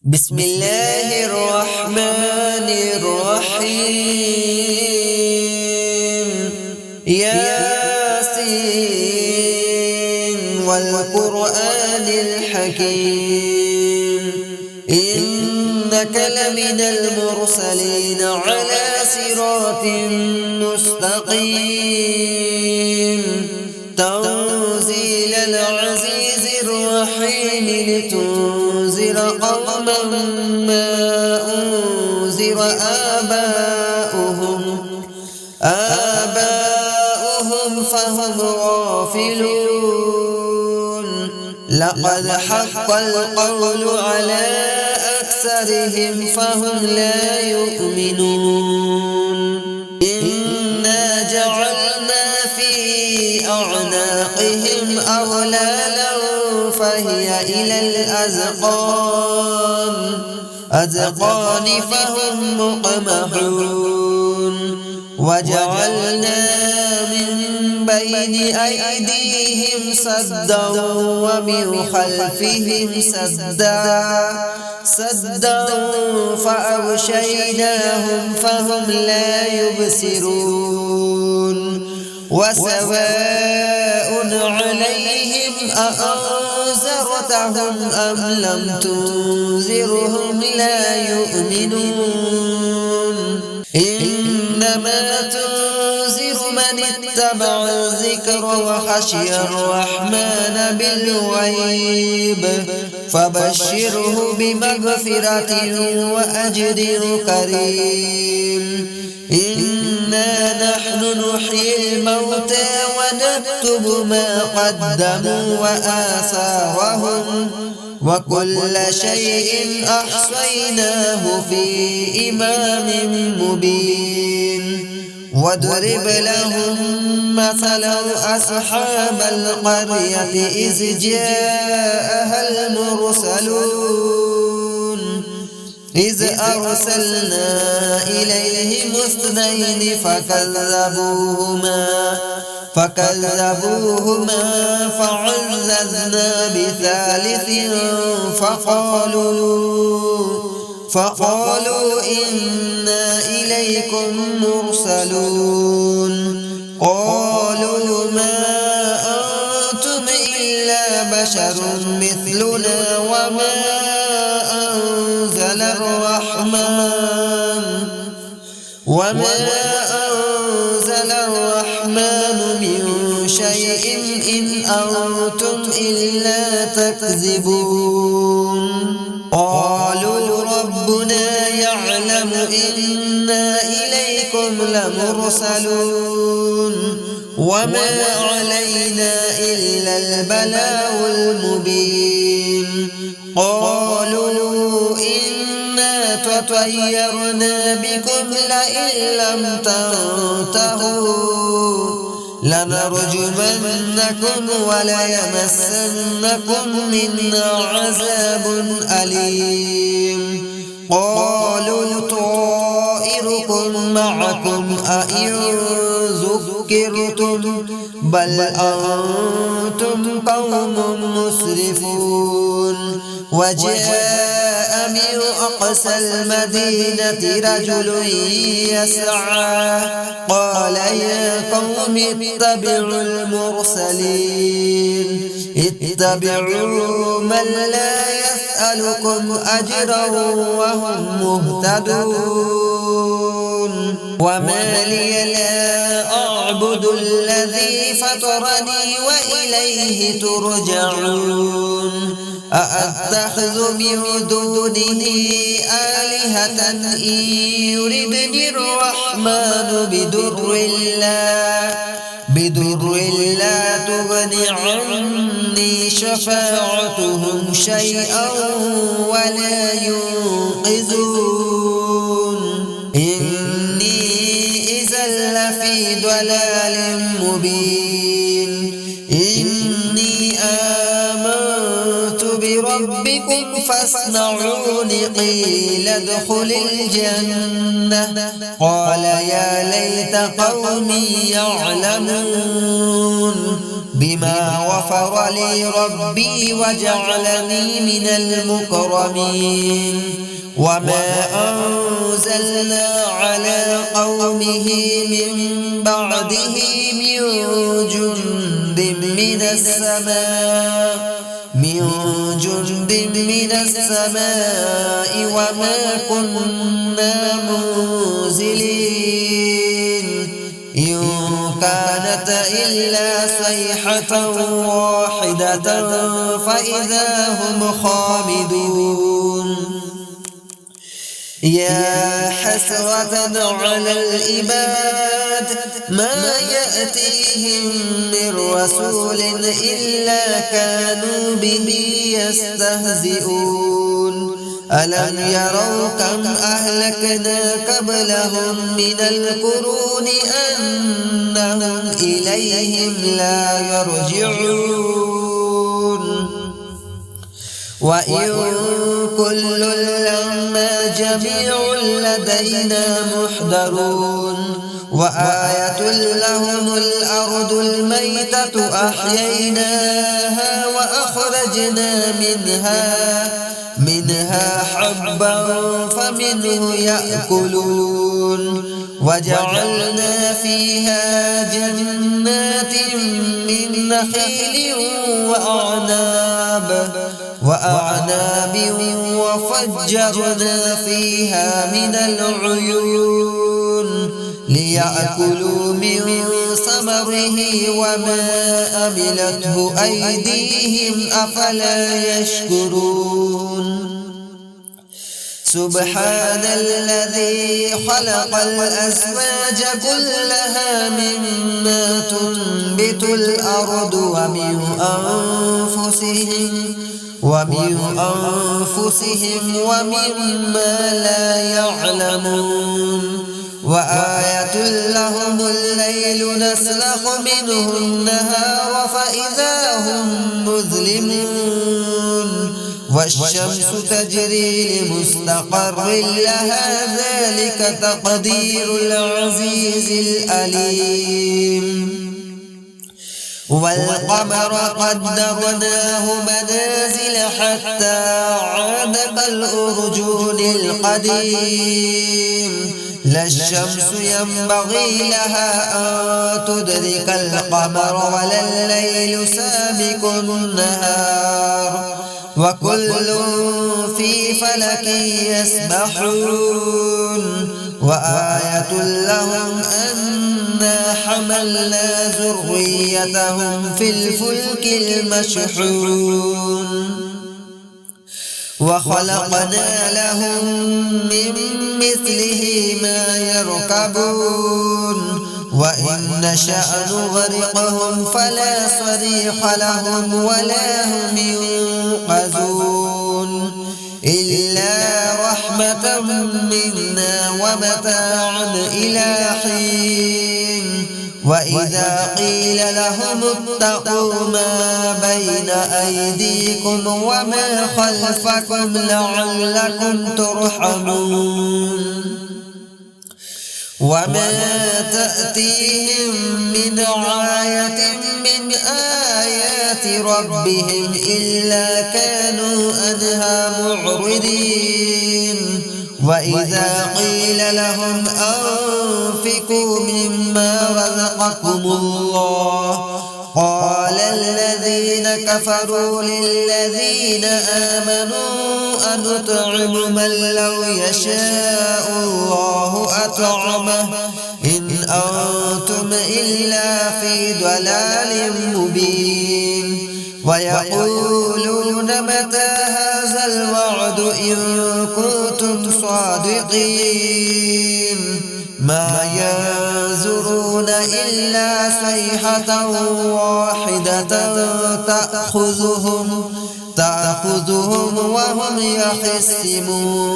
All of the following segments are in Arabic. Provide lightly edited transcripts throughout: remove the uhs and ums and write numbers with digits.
بسم الله الرحمن الرحيم ياسين والقرآن الحكيم إنك لمن المرسلين على صراط مستقيم تنزيل العزيز الرحيم لتنذر قوما ما أنذر آباؤهم فهم غافلون لقد حق القول على أكثرهم فهم لا يؤمنون إنا جعلنا في أعناقهم أغلالا فهي إلى الأذقان فهم مقمحون وجعلنا من بين أيديهم سدا ومن خلفهم سدا فأغشيناهم فهم لا يبصرون وسواء عليهم أأنذرتهم أم لم تنذرهم لا يؤمنون إنما تنذر من اتبع الذكر وخشي الرحمن بالغيب فبشره بمغفرة وأجر كريم إنا نحن نحيي الموتى ونكتب ما قدموا وآثارهم وكل شيء أحصيناه في إمام مبين واضرب لهم مثلا أصحاب القرية إذ جاءها المرسلون إذ أرسلنا إليهم اثنين فكذبوهما فعززنا بثالث فقالوا إنا إليكم مرسلون قالوا ما أنتم إلا بشر مثلنا وما أنزل الرحمن من شيء إن أنتم إلا تكذبون قالوا ربنا يعلم إنا إليكم لمرسلون وما علينا إلا البلاغ المبين قالوا إنا تطيرنا بكم لئن لم تنتهوا لنرجمنكم وليمسنكم منا عذاب أليم قالوا طائركم معكم أئن ذكرتم بل أنتم قوم مسرفون وجاء من أقصى المدينة رجل يسعى قال يا قوم اتبعوا المرسلين اتبعوا من لا يسألكم أجرا وهم مهتدون وما لي لا أعبد الذي فطرني وإليه ترجعون أأتخذ من دونه آلهة إن يردني الرحمن بدر لا تغن عني شفاعتهم شيئا ولا ينقذون إني إذا لفي ضلال مبين إني آمنت بربكم فاسمعوني قيل ادخل الجنة قال يا ليت قومي يعلمون بما غفر لي ربي وجعلني من المكرمين وما أنزلنا على قومه من بعده من جند من السماء وما كنا منزلين إن كانت إلا صيحة واحدة فإذا هم خامدون يا حسرة على العباد ما يأتيهم من رسول إلا كانوا به يستهزئون ألم يروا كم أهلكنا قبلهم من القرون أنهم إليهم لا يرجعون وإن كل لما جميع لدينا محضرون وآية لهم الأرض الميتة أحييناها وأخرجنا منها حبا فمنه يأكلون وجعلنا فيها جنات من نخيل وأعناب وفجرنا فيها من العيون ليأكلوا من ثمره وما عملته أيديهم أفلا يشكرون سبحان الذي خلق الأزواج كلها مما تنبت الأرض ومن أنفسهم ومما لا يعلمون وآية لهم الليل نسلخ منه النهار فإذا هم مظلمون والشمس تجري لمستقر لها ذلك تقدير العزيز العليم والقمر قدرناه منازل حتى عاد كالأرجون القديم لا الشمس ينبغي لها أن تدرك القمر ولا الليل سابق النهار وكل في فلك يسبحون وآية لهم أنا حملنا ذريتهم في الفلك المشحون وخلقنا لهم من مثله ما يركبون وإن نشأ نغرقهم فلا صريخ لهم ولا هم ينقذون إلا رحمة منا ومتاعا إلى حين وإذا قيل لهم اتقوا ما بين أيديكم وما خلفكم لعلكم ترحمون وما تأتيهم من آية من آيات ربهم إلا كانوا عنها معرضين وإذا قيل لهم أنفقوا مما رزقكم الله قال الذين كفروا للذين آمنوا أنطعم من لو يشاء الله أطعمه إن أنتم إلا في ضلال مبين ويقولون متى هذا الوعد إن كنتم صادقين ما ينظرون إلا صيحة واحدة تأخذهم وهم يخصمون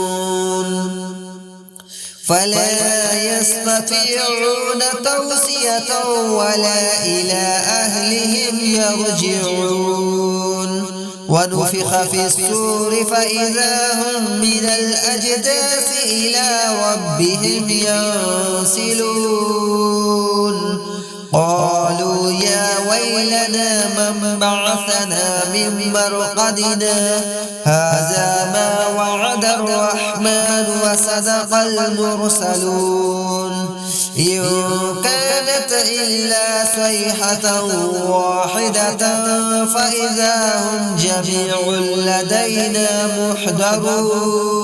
فلا يستطيعون توصية ولا إلى أهلهم يرجعون ونفخ في الصور فإذا هم من الأجداث إلى ربهم ينسلون قال قالوا يا ويلنا من بعثنا من مرقدنا هذا ما وعد الرحمن وصدق المرسلون إن كانت إلا صيحة واحدة فإذا هم جميع لدينا محضرون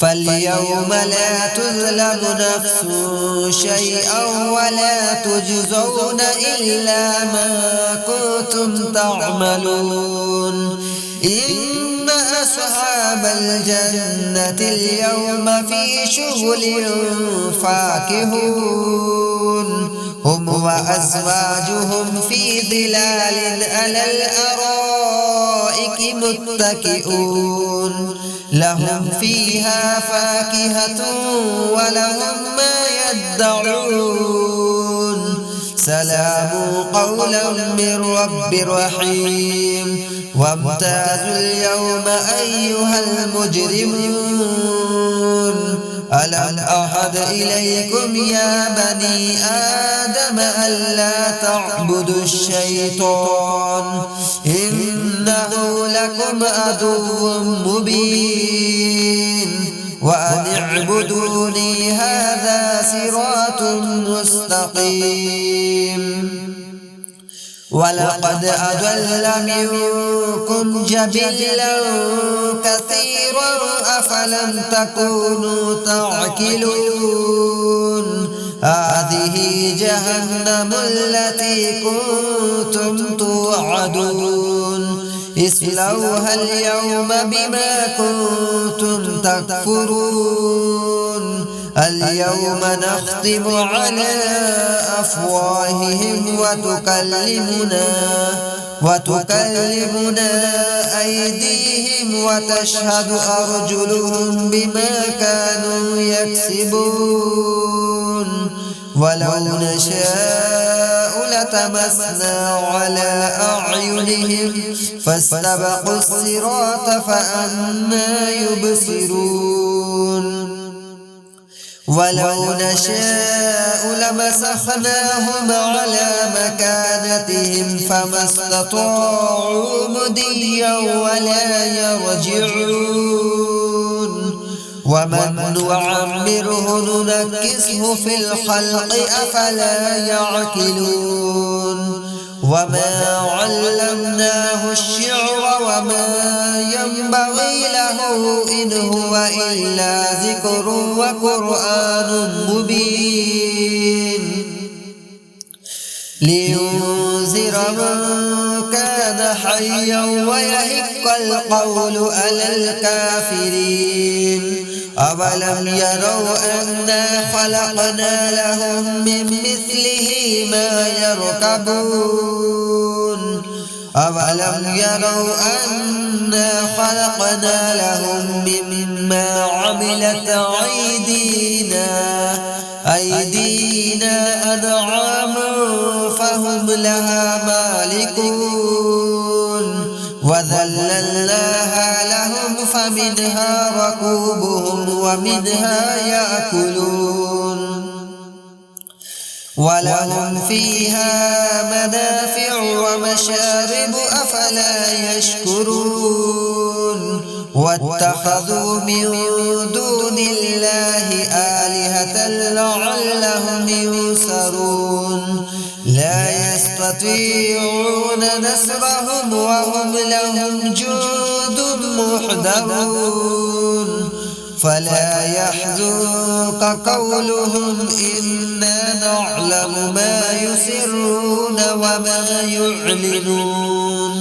فاليوم لا تظلم نفس شيئا ولا تجزون إلا ما كنتم تعملون إن أصحاب الجنة اليوم في شغل فاكهون هم وأزواجهم في ظلال على الأرائك متكئون لهم فيها فاكهة ولهم ما يدعون سلام قولا من رب رحيم وامتازوا اليوم أيها المجرمون ألم أعهد إليكم يا بني آدم ألا تعبدوا الشيطان إنه لكم عدو مبين وأن اعبدوني هذا صراط مستقيم ولقد أضل منكم جبلا كثيرا أفلم تكونوا تعقلون هذه جهنم التي كنتم توعدون اصلوها اليوم بما كنتم تكفرون اليوم نختم على أفواههم وتكلمنا أيديهم وتشهد أرجلهم بما كانوا يكسبون ولو نشاء لتمسنا على أعينهم فاستبقوا الصراط فأنى يبصرون ولو نشاء لمسخناهم على مكانتهم فما استطاعوا مضيا ولا يرجعون ومن نعمره ننكسه في الخلق أفلا يعقلون وما علمناه الشعر وما ينبغي له إن هو إلا ذكر وقرآن مبين لينذر من كان حيا ويحق القول على الكافرين أولم يروا أنا خلقنا لهم من مثله ما يركبون أولم يروا أنا خلقنا لهم مما عملت أيدينا أنعاما فهم لها مالكون وذللناها لهم فمنها ركوبهم ومنها يأكلون ولهم فيها منافع ومشارب أفلا يشكرون واتخذوا من دون الله آلهة لعلهم ينصرون لا يستطيعون نصرهم وهم لهم جند محضرون فلا يحزنك قولهم إنا نعلم ما يسرون وما يعلنون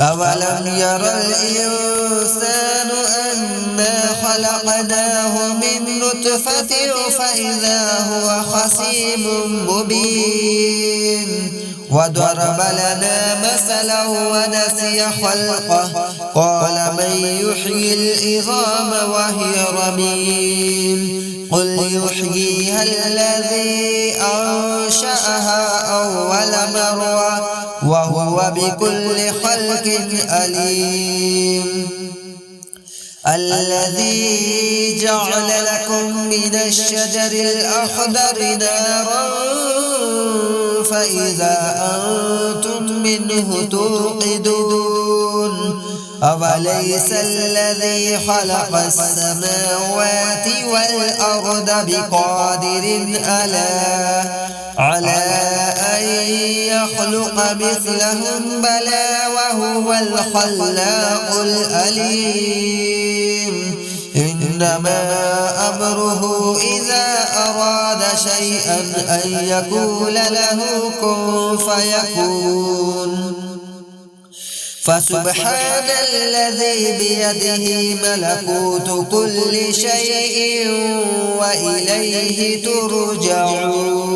أولم يرى الإنسان أنا خلقناه من نطفة فإذا هو خصيم مبين وضرب لنا مثلا ونسي خلقه قال من يحيي العظام وهي رميم قل يحييها الذي أنشأها أول مرة وهو بكل خلق عليم الذي جعل لكم من الشجر الأخضر نارا فإذا أنتم منه توقدون أوليس الذي خلق السماوات والأرض بقادر على أن يخلق مثلهم بلى وهو الخلاق العليم إنما أمره إذا أراد شيئا أن يقول له كن فيكون فسبحان الذي بيده ملكوت كل شيء وإليه ترجعون.